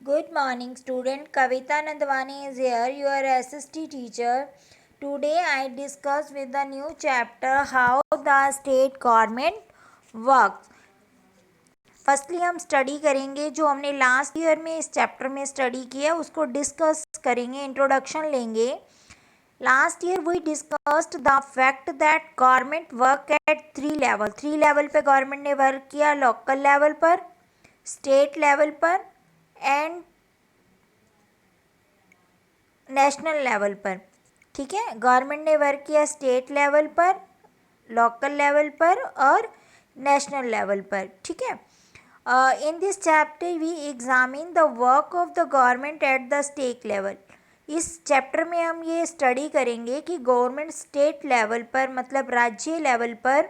Good morning, student. Kavita Nandwani is here, your SST teacher. Today, I discuss with the new chapter how the state government works. Firstly हम study करेंगे जो हमने last year में इस chapter में study किया उसको discuss करेंगे, इंट्रोडक्शन लेंगे. Last year we discussed the fact that government work at three level पे गवर्नमेंट ने वर्क किया, लोकल लेवल पर, स्टेट लेवल पर एंड नेशनल लेवल पर. ठीक है, गवर्नमेंट ने वर्क किया स्टेट लेवल पर, लोकल लेवल पर और नेशनल लेवल पर. ठीक है, in this chapter we examine the work of the government at the state level. इस चैप्टर में हम ये स्टडी करेंगे कि गवर्नमेंट स्टेट लेवल पर मतलब राज्य लेवल पर,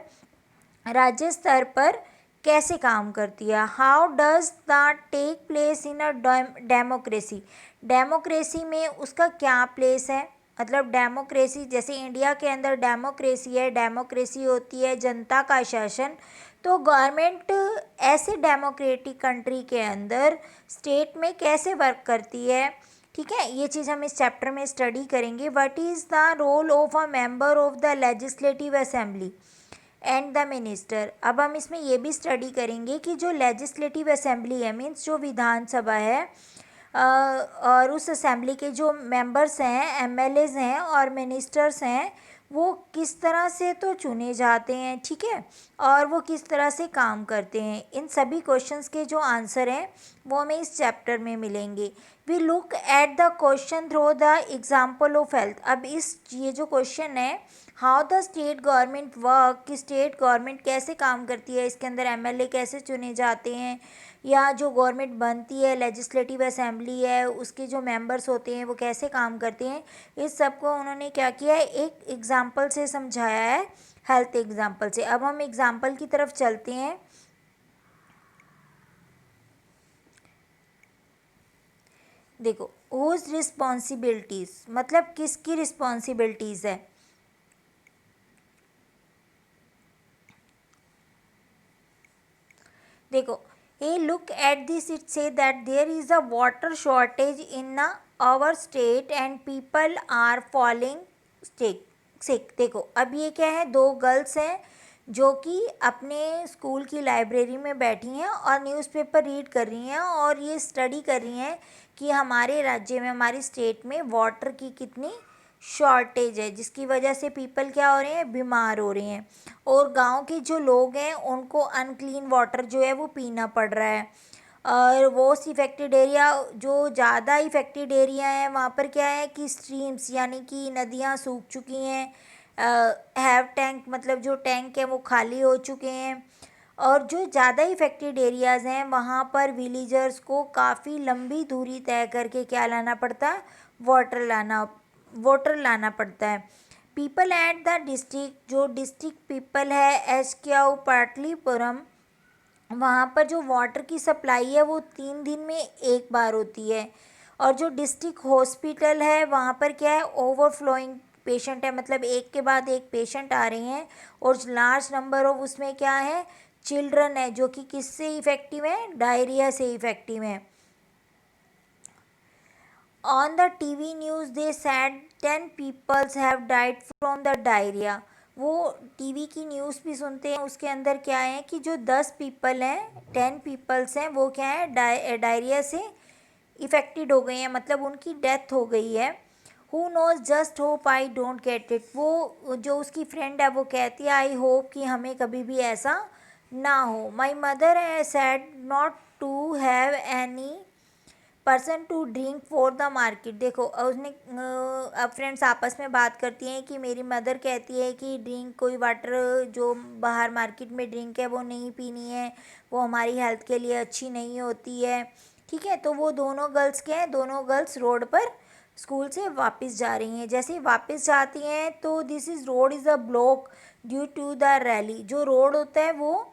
राज्य स्तर पर कैसे काम करती है. How does the take place in a democracy. Democracy में उसका क्या प्लेस है, मतलब डेमोक्रेसी जैसे इंडिया के अंदर डेमोक्रेसी है, डेमोक्रेसी होती है जनता का शासन. तो गवर्नमेंट ऐसे डेमोक्रेटिक कंट्री के अंदर स्टेट में कैसे वर्क करती है. ठीक है, ये चीज़ हम इस चैप्टर में स्टडी करेंगे. What is the role of a member of the legislative assembly and the minister. अब हम इसमें ये भी स्टडी करेंगे कि जो लेजिस्लेटिव असेंबली है मीन्स जो विधानसभा है और उस असेंबली के जो मेंबर्स हैं, एमएलएज हैं और मिनिस्टर्स हैं, वो किस तरह से तो चुने जाते हैं. ठीक है, और वो किस तरह से काम करते हैं. इन सभी क्वेश्चंस के जो आंसर हैं वो हमें इस चैप्टर में मिलेंगे. We look at the question through the example of health. अब ये जो क्वेश्चन है how the state government work, कि स्टेट गवर्नमेंट कैसे काम करती है, इसके अंदर एमएलए कैसे चुने जाते हैं, या जो गवर्नमेंट बनती है लेजिस्लेटिव असेंबली है उसके जो मेंबर्स होते हैं वो कैसे काम करते हैं. इस सब को उन्होंने क्या किया है, एक एग्जाम्पल से समझाया है, हेल्थ एग्जाम्पल से. अब हम एग्जाम्पल की तरफ चलते हैं. देखो, हुज रिस्पॉन्सिबिलिटीज़ मतलब किसकी रिस्पॉन्सिबिलिटीज़ है. देखो, hey look at this, it say that there is a water shortage in our state and people are falling sick. देखो, अब ये क्या है, दो गर्ल्स हैं जो कि अपने स्कूल की लाइब्रेरी में बैठी हैं और न्यूज़पेपर रीड कर रही हैं और ये स्टडी कर रही हैं कि हमारे राज्य में, हमारी स्टेट में वाटर की कितनी शॉर्टेज है जिसकी वजह से पीपल क्या हो रहे हैं, बीमार हो रहे हैं. और गांव के जो लोग हैं उनको अनक्लीन वाटर जो है वो पीना पड़ रहा है. और मोस्ट इफेक्टेड एरिया, जो ज़्यादा इफेक्टेड एरिया है वहाँ पर क्या है कि स्ट्रीम्स यानी कि नदियाँ सूख चुकी हैं. हैव टैंक मतलब जो टैंक है वो खाली हो चुके हैं. और जो ज़्यादा इफेक्टेड एरियाज़ हैं वहाँ पर विलेजर्स को काफ़ी लंबी दूरी तय करके क्या लाना पड़ता है, वाटर लाना पड़ता है. पीपल एट द डिस्ट्रिक्ट, जो डिस्ट्रिक्ट पीपल है एसक्याऊ पाटलिपुरम, वहाँ पर जो वाटर की सप्लाई है वो 3 दिन में एक बार होती है. और जो डिस्ट्रिक्ट हॉस्पिटल है वहाँ पर क्या है, ओवरफ्लोइंग पेशेंट है, मतलब एक के बाद एक पेशेंट आ रहे हैं. और लार्ज नंबर ऑफ उसमें क्या है, चिल्ड्रन है जो कि किससे इफेक्टिव है, डायरिया से इफेक्टिव है. On the TV news they said 10 people have died from the diarrhea. वो टीवी की न्यूज़ भी सुनते हैं, उसके अंदर क्या है कि जो 10 पीपल हैं, 10 पीपल्स हैं वो क्या है, डायरिया से इफ़ेक्टेड हो गए हैं, मतलब उनकी डेथ हो गई है. Who knows just hope I don't get it. वो जो उसकी फ्रेंड है वो कहती है आई होप कि हमें कभी भी ऐसा ना हो. माई मदर है said not to have any person to drink for the market. देखो, उसने अब फ्रेंड्स आपस में बात करती हैं कि मेरी मदर कहती है कि ड्रिंक, कोई वाटर जो बाहर मार्केट में ड्रिंक है वो नहीं पीनी है, वो हमारी हेल्थ के लिए अच्छी नहीं होती है. ठीक है, तो वो दोनों गर्ल्स क्या हैं, दोनों गर्ल्स रोड पर स्कूल से वापस जा रही हैं. जैसे ही वापस जाती हैं तो this is road is a block due to the rally. जो रोड होता है वो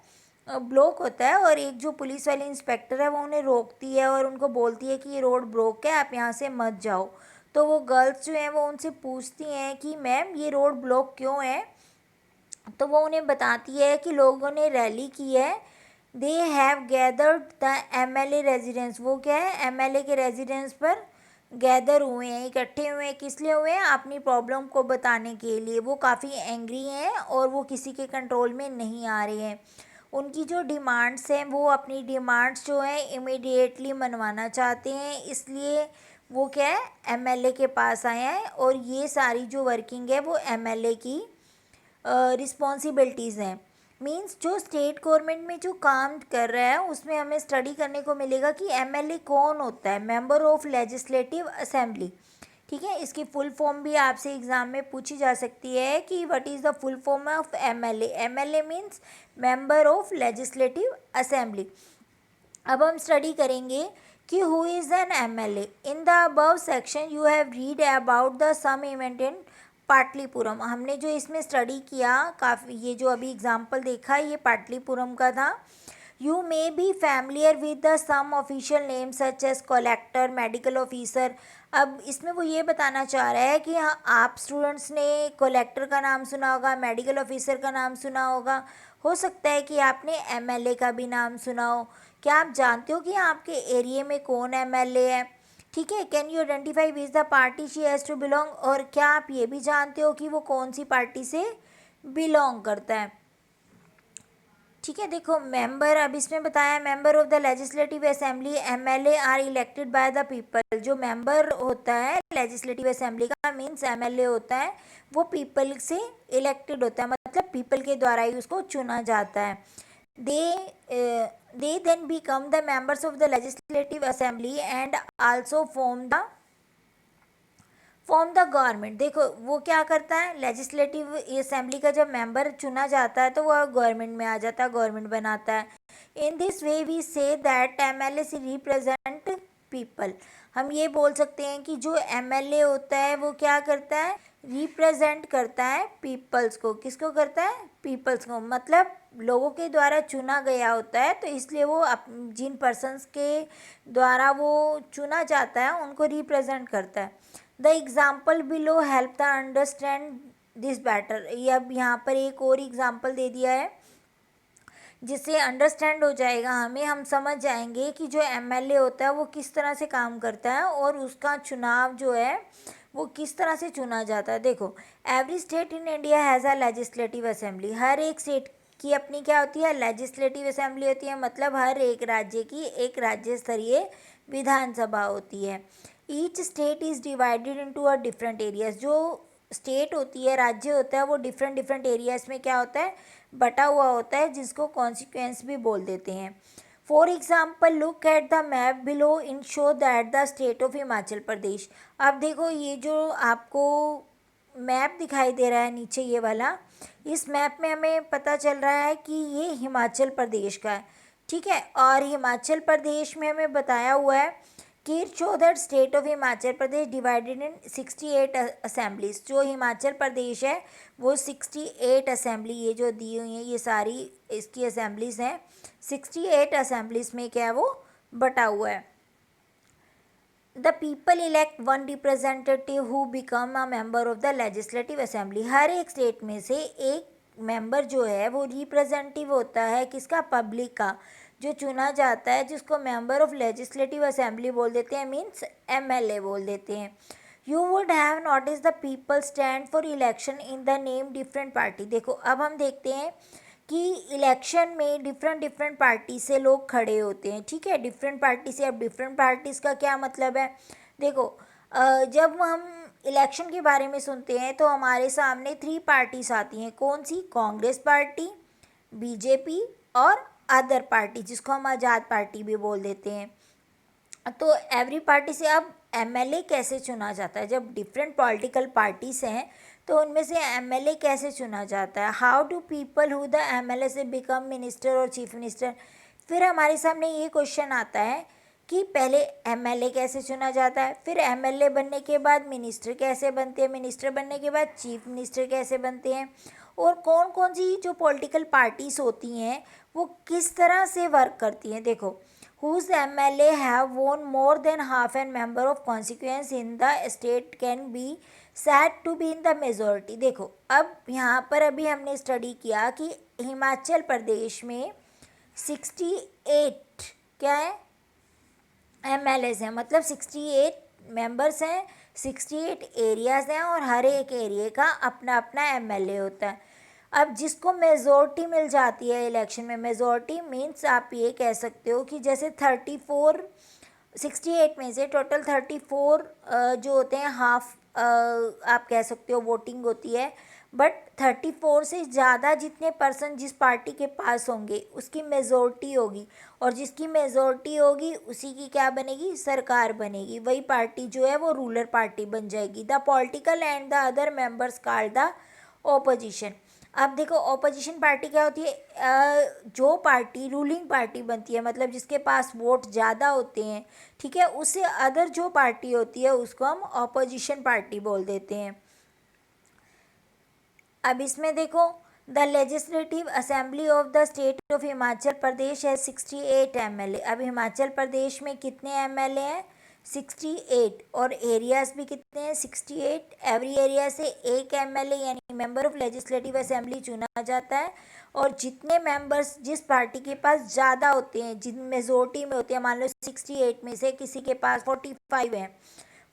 ब्लॉक होता है और एक जो पुलिस वाली इंस्पेक्टर है वो उन्हें रोकती है और उनको बोलती है कि ये रोड ब्लॉक है, आप यहाँ से मत जाओ. तो वो गर्ल्स जो हैं वो उनसे पूछती हैं कि मैम ये रोड ब्लॉक क्यों है. तो वो उन्हें बताती है कि लोगों ने रैली की है they have gathered the MLA residence, वो क्या है, एमएलए के रेजिडेंस पर गैदर हुए हैं, इकट्ठे हुए हैं, किस लिए हुए हैं, अपनी प्रॉब्लम को बताने के लिए। वो काफ़ी एंग्री हैं और वो किसी के कंट्रोल में नहीं आ रहे हैं। उनकी जो डिमांड्स हैं, वो अपनी डिमांड्स जो हैं इमीडिएटली मनवाना चाहते हैं, इसलिए वो क्या है, एमएलए के पास आए हैं। और ये सारी जो वर्किंग है वो एमएलए की रिस्पॉन्सिबिलिटीज़ हैं। मींस जो स्टेट गवर्नमेंट में जो काम कर रहा है उसमें हमें स्टडी करने को मिलेगा कि एमएलए कौन होता है, मेंबर ऑफ लेजिस्लेटिव असेंबली। ठीक है, इसकी फुल फॉर्म भी आपसे एग्ज़ाम में पूछी जा सकती है कि what is the full form of MLA. MLA means member of legislative assembly. अब हम स्टडी करेंगे कि who is an MLA. In the above section you have read about the some event in Patalipuram. हमने जो इसमें स्टडी किया, काफ़ी ये जो अभी एग्जाम्पल देखा ये पाटलिपुरम का था। You may be familiar with the some official name such as collector, medical officer. अब इसमें वो ये बताना चाह रहा है कि हाँ, आप स्टूडेंट्स ने कलेक्टर का नाम सुना होगा, मेडिकल ऑफिसर का नाम सुना होगा, हो सकता है कि आपने एमएलए का भी नाम सुना हो। क्या आप जानते हो कि आपके एरिया में कौन एमएलए है? ठीक है, can you identify which the party she has to belong. और क्या आप ये भी जानते हो कि वो कौन सी पार्टी से बिलोंग करता है? ठीक है, देखो मेंबर, अब इसमें बताया member of the legislative assembly MLA are elected by the people. जो मेंबर होता है लेजिस्लेटिव असेंबली का मीन्स एमएलए होता है, वो पीपल से इलेक्टेड होता है, मतलब पीपल के द्वारा ही उसको चुना जाता है। they then become the members of the legislative assembly and also form the government। देखो वो क्या करता है, लेजिस्लेटिव असेंबली का जब मेंबर चुना जाता है तो वह गवर्नमेंट में आ जाता है, गवर्नमेंट बनाता है। In this way we say that MLA represent people. हम ये बोल सकते हैं कि जो एमएलए होता है वो क्या करता है, रिप्रेजेंट करता है पीपल्स को। किसको करता है, पीपल्स को, मतलब लोगों के द्वारा चुना गया होता है, तो इसलिए वो जिन पर्सन्स के द्वारा वो चुना जाता है उनको रिप्रेजेंट करता है। The example below help the understand this better. ये अब यहाँ पर एक और एग्जाम्पल दे दिया है जिससे अंडरस्टैंड हो जाएगा हमें, हम समझ जाएंगे कि जो एमएलए होता है वो किस तरह से काम करता है और उसका चुनाव जो है वो किस तरह से चुना जाता है। देखो every state in India has a legislative assembly. हर एक स्टेट की अपनी क्या होती है, लेजिस्लेटिव असेंबली होती है, मतलब हर एक राज्य की एक राज्य स्तरीय विधानसभा होती है। Each state is divided into a different areas. जो स्टेट होती है, राज्य होता है, वो डिफरेंट डिफरेंट एरियाज में क्या होता है, बटा हुआ होता है, जिसको कॉन्सिक्वेंस भी बोल देते हैं। For example look at the map below in show that the state of Himachal Pradesh. अब देखो ये जो आपको मैप दिखाई दे रहा है नीचे ये वाला, इस मैप में हमें पता चल रहा है कि ये हिमाचल प्रदेश का है। ठीक है, और हिमाचल प्रदेश में हमें बताया हुआ है कि show that state of Himachal Pradesh divided in 68 assemblies. जो हिमाचल प्रदेश है वो 68 असेंबली, ये जो दी हुई हैं ये सारी इसकी असेंबलीज हैं, 68 असेंबलीज में क्या है वो बटा हुआ है। The people elect one representative who become a member of the legislative assembly. हर एक स्टेट में से एक मेंबर जो है वो रिप्रेजेंटेटिव होता है किसका, पब्लिक का, जो चुना जाता है, जिसको मेंबर ऑफ लेजिस्लेटिव असेंबली बोल देते हैं, मीन्स एमएलए बोल देते हैं। You would have notice the people stand for election in the name different party. देखो अब हम देखते हैं कि इलेक्शन में डिफरेंट डिफरेंट पार्टी से लोग खड़े होते हैं। ठीक है, डिफरेंट पार्टी से। अब डिफरेंट पार्टीज़ का क्या मतलब है, देखो जब हम इलेक्शन के बारे में सुनते हैं तो हमारे सामने 3 पार्टीज आती हैं। कौन सी, कांग्रेस पार्टी, बीजेपी और अदर पार्टी, जिसको हम आज़ाद पार्टी भी बोल देते हैं। तो एवरी पार्टी से अब एमएलए कैसे चुना जाता है, जब डिफरेंट पॉलिटिकल पार्टीज हैं तो उनमें से एमएलए कैसे चुना जाता है। How do people who the MLA से बिकम मिनिस्टर और चीफ मिनिस्टर। फिर हमारे सामने ये क्वेश्चन आता है कि पहले एमएलए कैसे चुना जाता है, फिर एमएलए बनने के बाद मिनिस्टर कैसे बनते हैं, मिनिस्टर बनने के बाद चीफ मिनिस्टर कैसे बनते हैं, और कौन कौन सी जो पॉलिटिकल पार्टीज होती हैं वो किस तरह से वर्क करती हैं। देखो whose MLA have won more than half and member of constituents in the state can be said to be in the majority। देखो अब यहाँ पर अभी हमने स्टडी किया कि हिमाचल प्रदेश में 68 क्या है MLAs हैं, मतलब 68 मेंबर्स हैं, 68 एरियाज़ हैं और हर एक एरिया का अपना अपना MLA होता है। अब जिसको मेजोरिटी मिल जाती है इलेक्शन में, मेजोरिटी मीन्स आप ये कह सकते हो कि जैसे 34 68 में से टोटल 34 जो होते हैं हाफ आप कह सकते हो वोटिंग होती है, बट 34 से ज़्यादा जितने पर्सन जिस पार्टी के पास होंगे उसकी मेजोरिटी होगी, और जिसकी मेजोरिटी होगी उसी की क्या बनेगी, सरकार बनेगी। वही पार्टी जो है वो रूलर पार्टी बन जाएगी। The political and the other members called the opposition. अब देखो ओपोजिशन पार्टी क्या होती है, जो पार्टी रूलिंग पार्टी बनती है, मतलब जिसके पास वोट ज़्यादा होते हैं, ठीक है, उससे अदर जो पार्टी होती है उसको हम ऑपोजिशन पार्टी बोल देते हैं। अब इसमें देखो, the legislative assembly of the state of Himachal Pradesh है 68 MLA। अब हिमाचल प्रदेश में कितने MLA हैं, 68, और एरियाज भी कितने हैं, 68। एवरी एरिया से एक MLA यानी मेंबर ऑफ लेजिस्लेटिव असेंबली चुना जाता है, और जितने मेंबर्स जिस पार्टी के पास ज़्यादा होते हैं, जिन मेजोरिटी में होते हैं, मान लो 68 में से किसी के पास 45 है,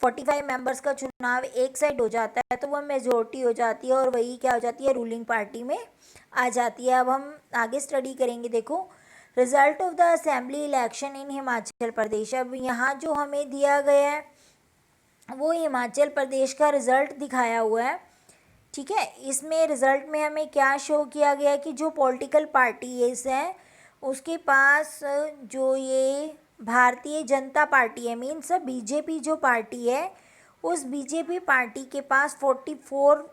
45 मेंबर्स का चुनाव एक साइड हो जाता है तो वह मेजोरिटी हो जाती है, और वही क्या हो जाती है, रूलिंग पार्टी में आ जाती है। अब हम आगे स्टडी करेंगे। देखो, result of the assembly election in Himachal Pradesh. अब यहाँ जो हमें दिया गया है वो हिमाचल प्रदेश का रिज़ल्ट दिखाया हुआ है, ठीक है। इसमें रिज़ल्ट में हमें क्या शो किया गया है कि जो पॉलिटिकल पार्टीज हैं उसके पास जो ये भारतीय जनता पार्टी है, मीन्स बीजेपी जो पार्टी है, उस बीजेपी पार्टी के पास 44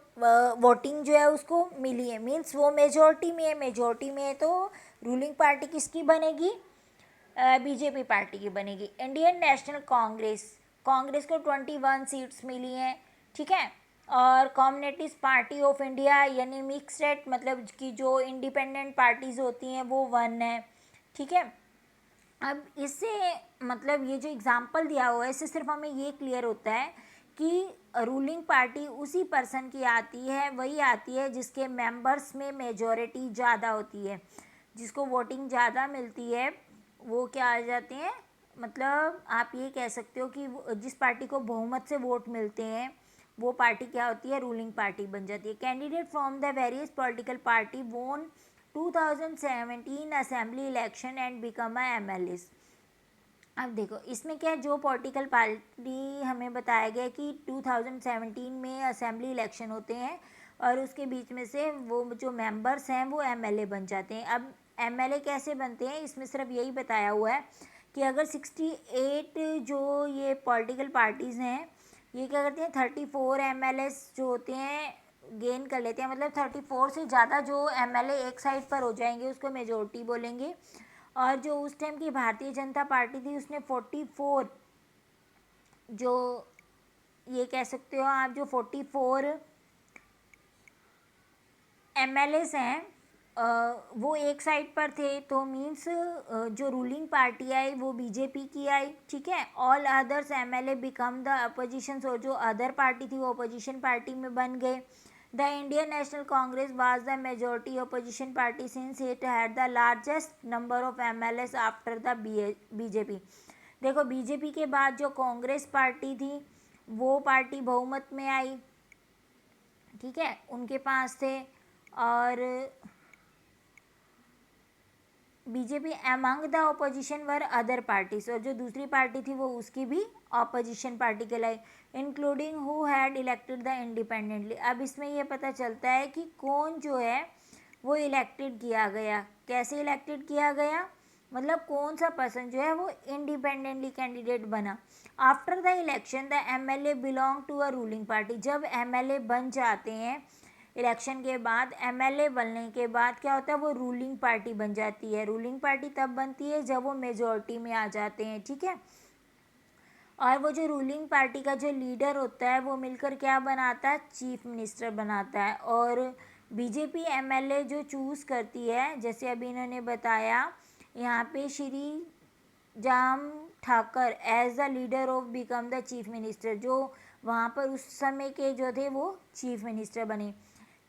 वोटिंग जो है उसको मिली है, मीन्स वो मेजोरिटी में है। मेजोरिटी में है तो रूलिंग पार्टी किसकी बनेगी, बीजेपी पार्टी की बनेगी। इंडियन नेशनल कांग्रेस, कांग्रेस को 21 सीट्स मिली हैं, ठीक है। और कम्युनिस्ट पार्टी ऑफ इंडिया यानी मिक्सड, मतलब कि जो इंडिपेंडेंट पार्टीज होती हैं वो 1 है, ठीक है। अब इससे मतलब ये जो एग्जाम्पल दिया हुआ है इससे सिर्फ हमें ये क्लियर होता है कि रूलिंग पार्टी उसी पर्सन की आती है, वही आती है जिसके मेंबर्स में मेजॉरिटी ज़्यादा होती है, जिसको वोटिंग ज़्यादा मिलती है वो क्या आ जाते हैं, मतलब आप ये कह सकते हो कि जिस पार्टी को बहुमत से वोट मिलते हैं वो पार्टी क्या होती है, रूलिंग पार्टी बन जाती है। Candidate from the various political party वोन 2017 assembly election and become a MLA। अब देखो इसमें क्या है, जो पॉलिटिकल पार्टी हमें बताया गया कि 2017 में असेंबली इलेक्शन होते हैं और उसके बीच में से वो जो मेंबर्स हैं वो MLA बन जाते हैं। अब MLA कैसे बनते हैं इसमें सिर्फ यही बताया हुआ है कि अगर 68 जो ये पॉलिटिकल पार्टीज़ हैं ये क्या करते हैं, 34 MLAs जो होते हैं गेन कर लेते हैं, मतलब 34 से ज़्यादा जो MLA एक साइड पर हो जाएंगे उसको मेजोरिटी बोलेंगे। और जो उस टाइम की भारतीय जनता पार्टी थी उसने 44 जो ये कह सकते हो आप, जो 44 MLAs हैं वो एक साइड पर थे, तो मीन्स जो रूलिंग पार्टी आई वो बीजेपी की आई, ठीक है। All others MLA become the opposition, और जो अदर पार्टी थी वो अपोजिशन पार्टी में बन गए। The Indian national Congress was the majority opposition party since it had the largest number of MLAs after the BJP. देखो बीजेपी के बाद जो कांग्रेस पार्टी थी वो पार्टी बहुमत में आई, ठीक है, उनके पास थे। और BJP among the opposition were other parties, और जो दूसरी पार्टी थी वो उसकी भी ऑपोजिशन पार्टी कहलाई, including who had elected the independently. अब इसमें यह पता चलता है कि कौन जो है वो इलेक्टेड किया गया, कैसे इलेक्टेड किया गया, मतलब कौन सा पर्सन जो है वो इंडिपेंडेंटली कैंडिडेट बना। After the election the MLA belong to a ruling party. जब MLA बन जाते हैं इलेक्शन के बाद, MLA बनने के बाद क्या होता है, वो रूलिंग पार्टी बन जाती है। रूलिंग पार्टी तब बनती है जब वो मेजॉरिटी में आ जाते हैं, ठीक है। और वो जो रूलिंग पार्टी का जो लीडर होता है वो मिलकर क्या बनाता है, चीफ मिनिस्टर बनाता है। और बीजेपी MLA जो चूज़ करती है, जैसे अभी इन्होंने बताया यहाँ पे Shri Jam Thakar as the leader of become the chief minister, जो वहाँ पर उस समय के जो थे वो चीफ मिनिस्टर बने।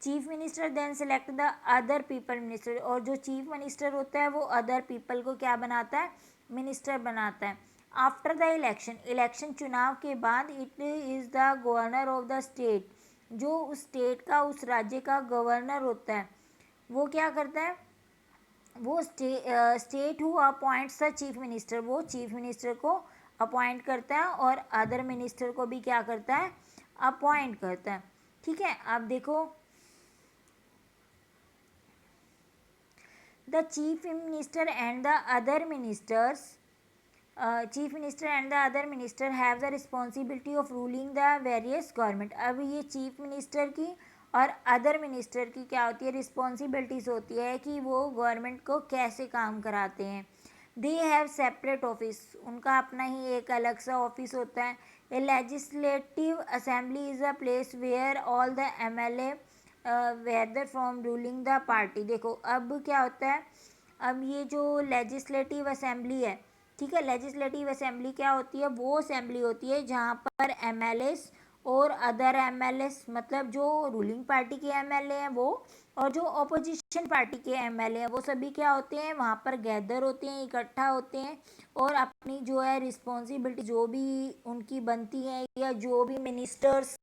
Chief minister then select the other people minister, और जो चीफ मिनिस्टर होता है वो अदर पीपल को क्या बनाता है, मिनिस्टर बनाता है। आफ्टर द इलेक्शन, इलेक्शन चुनाव के बाद it is the governor of the state, जो उस स्टेट का, उस राज्य का गवर्नर होता है, वो क्या करता है, वो state who appoints the chief minister, वो चीफ मिनिस्टर को अपॉइंट करता है और अदर मिनिस्टर को भी क्या करता है, अपॉइंट करता है। ठीक है, अब देखो the chief minister and the other ministers, chief minister and the other minister have the responsibility of ruling the various government. अब ये चीफ मिनिस्टर की और अदर मिनिस्टर की क्या होती है, रिस्पॉन्सिबिलिटीज़ होती है कि वो गवर्नमेंट को कैसे काम कराते हैं। दे हैव सेपरेट ऑफिस, उनका अपना ही एक अलग सा ऑफिस होता है। A legislative assembly is a place where all the MLA whether from ruling the party. देखो अब क्या होता है, अब ये जो लेजिस्लेटिव असेंबली है, ठीक है, लेजिस्लेटिव असेंबली क्या होती है, वो असेंबली होती है जहाँ पर MLAs और अदर MLAs, मतलब जो रूलिंग पार्टी के MLA हैं वो, और जो अपोजिशन पार्टी के MLA हैं वो सभी क्या होते हैं, वहाँ पर गैदर होते हैं, इकट्ठा होते हैं, और अपनी जो है रिस्पॉन्सिबिलिटी जो भी उनकी बनती है, या जो भी मिनिस्टर्स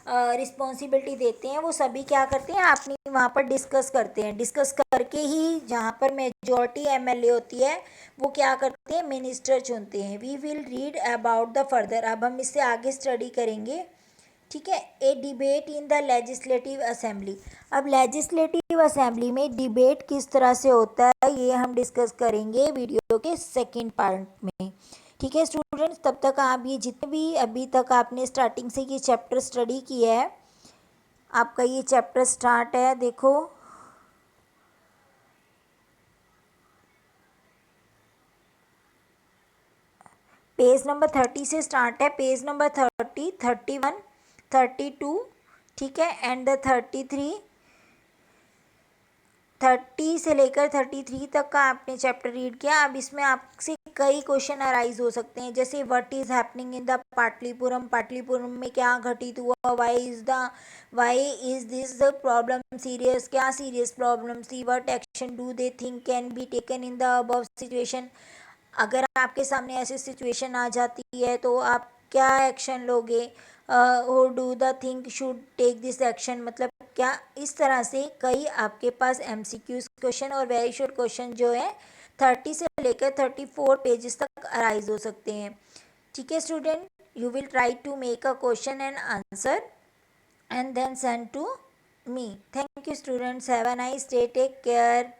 रिस्पॉन्सिबिलिटी देते हैं, वो सभी क्या करते हैं, अपनी वहाँ पर डिस्कस करते हैं। डिस्कस करके ही जहाँ पर मेजॉरिटी MLA होती है वो क्या करते हैं, मिनिस्टर चुनते हैं। We will read about the further, अब हम इससे आगे स्टडी करेंगे। ठीक है, a debate in the legislative assembly. अब लेजिस्लेटिव असेंबली में डिबेट किस तरह से होता है ये हम डिस्कस करेंगे वीडियो के सेकेंड पार्ट में। ठीक है स्टूडेंट्स, तब तक आप ये जितने भी अभी तक आपने स्टार्टिंग से ये चैप्टर स्टडी किया है, आपका ये चैप्टर स्टार्ट है, देखो पेज नंबर 30 से स्टार्ट है, पेज नंबर 30, 31, 32, ठीक है, एंड द 33, 30 से लेकर 33 तक का आपने चैप्टर रीड किया। अब इसमें आपसे कई क्वेश्चन अराइज हो सकते हैं, जैसे what is happening in the Patalipuram, Patalipuram में क्या घटित हुआ, why is this the problem serious, क्या सीरियस प्रॉब्लम थी, what action do they think can be taken in the above situation. अगर आपके सामने ऐसी सिचुएशन आ जाती है तो आप क्या एक्शन लोगे, और do the think should take this action, मतलब क्या, इस तरह से कई आपके पास MCQs क्वेश्चन और वेरी शॉर्ट क्वेश्चन जो है 30 से लेकर 34 पेजेस तक अराइज हो सकते हैं। ठीक है student, you will try to make a question and answer and then send to me. Thank you students, have a nice day, take care.